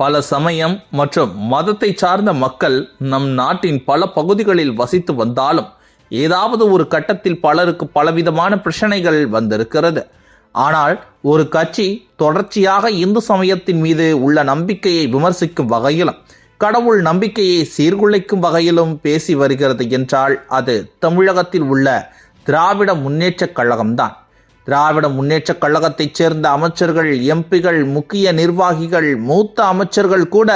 பல சமயம் மற்றும் மதத்தை சார்ந்த மக்கள் நம் நாட்டின் பல பகுதிகளில் வசித்து வந்தாலும் ஏதாவது ஒரு கட்டத்தில் பலருக்கு பலவிதமான பிரச்சனைகள் வந்திருக்கிறது. ஆனால் ஒரு கட்சி தொடர்ச்சியாக இந்து சமயத்தின் மீது உள்ள நம்பிக்கையை விமர்சிக்கும் வகையிலும் கடவுள் நம்பிக்கையை சீர்குலைக்கும் வகையிலும் பேசி வருகிறது என்றால் அது தமிழகத்தில் உள்ள திராவிட முன்னேற்றக் கழகம்தான். திராவிட முன்னேற்றக் கழகத்தைச் சேர்ந்த அமைச்சர்கள், எம்பிகள், முக்கிய நிர்வாகிகள், மூத்த அமைச்சர்கள் கூட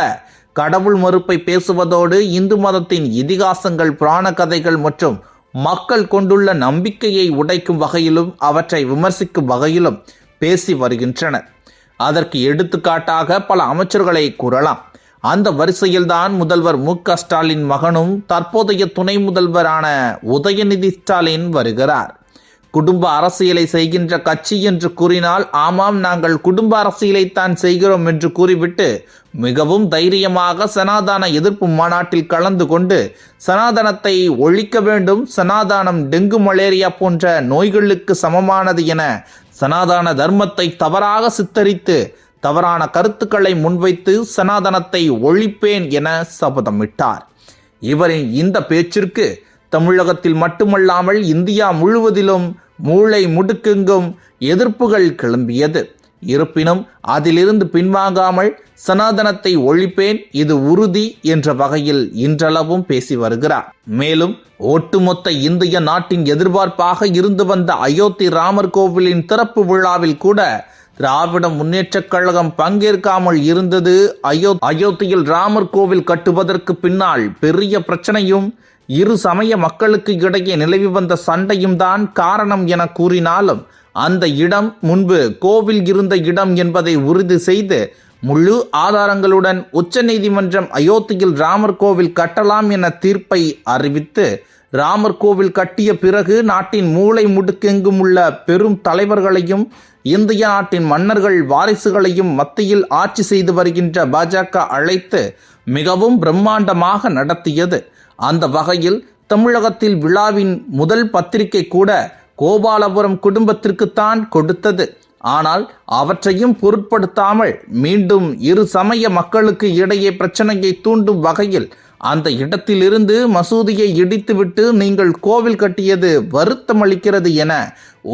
கடவுள் மறுப்பை பேசுவதோடு இந்து மதத்தின் இதிகாசங்கள், புராண கதைகள் மற்றும் மக்கள் கொண்டுள்ள நம்பிக்கையை உடைக்கும் வகையிலும் அவற்றை விமர்சிக்கும் வகையிலும் பேசி வருகின்றனர். அதற்கு எடுத்துக்காட்டாக பல அமைச்சர்களை கூறலாம். அந்த வரிசையில்தான் முதல்வர் மு.க.ஸ்டாலின் மகனும் தற்போதைய துணை முதல்வரான உதயநிதி ஸ்டாலின் வருகிறார். குடும்ப அரசியலை செய்கின்ற கட்சி என்று கூறினால், ஆமாம், நாங்கள் குடும்ப அரசியலைத்தான் செய்கிறோம் என்று கூறிவிட்டு மிகவும் தைரியமாக சனாதன எதிர்ப்பு மாநாட்டில் கலந்து கொண்டு சனாதனத்தை ஒழிக்க வேண்டும், சனாதனம் டெங்கு மலேரியா போன்ற நோய்களுக்கு சமமானது என சனாதன தர்மத்தை தவறாக சித்தரித்து தவறான கருத்துக்களை முன்வைத்து சனாதனத்தை ஒழிப்பேன் என சபதமிட்டார். இவரின் இந்த பேச்சிற்கு தமிழகத்தில் மட்டுமல்லாமல் இந்தியா முழுவதிலும் மூளை முடுக்கெங்கும் எதிர்ப்புகள் கிளம்பியது. இருப்பினும் அதிலிருந்து பின்வாங்காமல் சனாதனத்தை ஒழிப்பேன், இது உறுதி என்ற வகையில் இன்றளவும் பேசி வருகிறார். மேலும் ஒட்டுமொத்த இந்திய நாட்டின் எதிர்பார்ப்பாக இருந்து வந்த அயோத்தி ராமர் கோவிலின் திறப்பு விழாவில் கூட திராவிட முன்னேற்றக் கழகம் பங்கேற்காமல் இருந்தது. அயோத்தியில் ராமர் கோவில் கட்டுவதற்கு பின்னால் பெரிய பிரச்சனையும் இரு சமய மக்களுக்கு இடையே நிலவி வந்த சண்டையும் தான் காரணம் என கூறினாலும், அந்த இடம் முன்பு கோவில் இருந்த இடம் என்பதை உறுதி செய்து முழு ஆதாரங்களுடன் உச்சநீதிமன்றம் அயோத்தியில் ராமர் கோவில் கட்டலாம் என தீர்ப்பை அறிவித்து, ராமர் கோவில் கட்டிய பிறகு நாட்டின் மூளை முடுக்கெங்கும் உள்ள பெரும் தலைவர்களையும் இந்திய நாட்டின் மன்னர்கள் வாரிசுகளையும் மத்தியில் ஆட்சி செய்து வருகின்ற பாஜக அழைத்து மிகவும் பிரம்மாண்டமாக நடத்தியது. அந்த வகையில் தமிழகத்தில் விழாவின் முதல் பத்திரிகை கூட கோபாலபுரம் குடும்பத்திற்குத்தான் கொடுத்தது. ஆனால் அவற்றையும் பொருட்படுத்தாமல் மீண்டும் இரு சமய மக்களுக்கு இடையே பிரச்சனையை தூண்டும் வகையில் அந்த இடத்திலிருந்து மசூதியை இடித்துவிட்டு நீங்கள் கோவில் கட்டியது வருத்தமளிக்கிறது என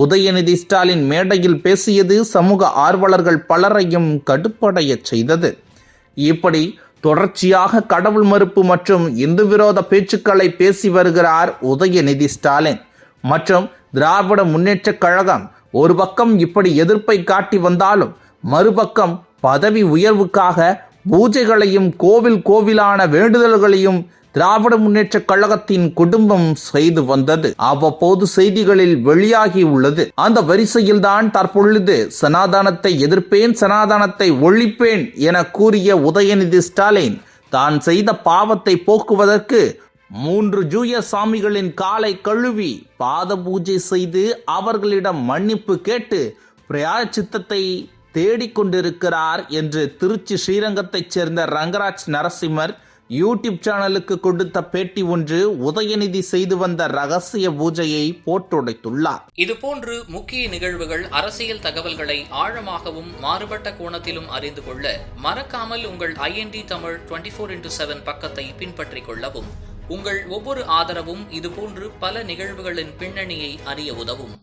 உதயநிதி ஸ்டாலின் மேடையில் பேசியது சமூக ஆர்வலர்கள் பலரையும் கடுப்படைய செய்தது. இப்படி தொடர்ச்சியாக கடவுள் மறுப்பு மற்றும் இந்து விரோத பேச்சுக்களை பேசி வருகிறார் உதயநிதி ஸ்டாலின். மற்றும் திராவிட முன்னேற்றக் கழகம் ஒரு பக்கம் இப்படி எதிர்ப்பை காட்டி வந்தாலும், மறுபக்கம் பதவி உயர்வுக்காக பூஜைகளையும் கோவிலான வேண்டுதல்களையும் திராவிட முன்னேற்றக் கழகத்தின் குடும்பம் செய்து வந்தது அவ்வப்போது செய்திகளில் வெளியாகி உள்ளது. அந்த வரிசையில்தான் தற்பொழுது சனாதனத்தை எதிர்ப்பேன், சனாதனத்தை ஒழிப்பேன் என கூறிய உதயநிதி ஸ்டாலின் தான் செய்த பாவத்தை போக்குவதற்கு 3 ஜூய சாமிகளின் காலை கழுவி பாத பூஜை செய்து அவர்களிடம் மன்னிப்பு கேட்டு பிராயச்சித்தத்தை தேடிக்கொண்டிருக்கிறார் என்று திருச்சி ஸ்ரீரங்கத்தைச் சேர்ந்த ரங்கராஜ் நரசிம்மர் யூடியூப் சேனலுக்கு கொடுத்த பேட்டி ஒன்று உதயநிதி செய்து வந்த ரகசிய பூஜையை போட்டுடைத்துள்ளார். இதுபோன்று முக்கிய நிகழ்வுகள், அரசியல் தகவல்களை ஆழமாகவும் மாறுபட்ட கோணத்திலும் அறிந்து கொள்ள மறக்காமல் உங்கள் IND தமிழ் 24x7 பக்கத்தை பின்பற்றிக் கொள்ளவும். உங்கள் ஒவ்வொரு ஆதரவும் இதுபோன்று பல நிகழ்வுகளின் பின்னணியை அறிய உதவும்.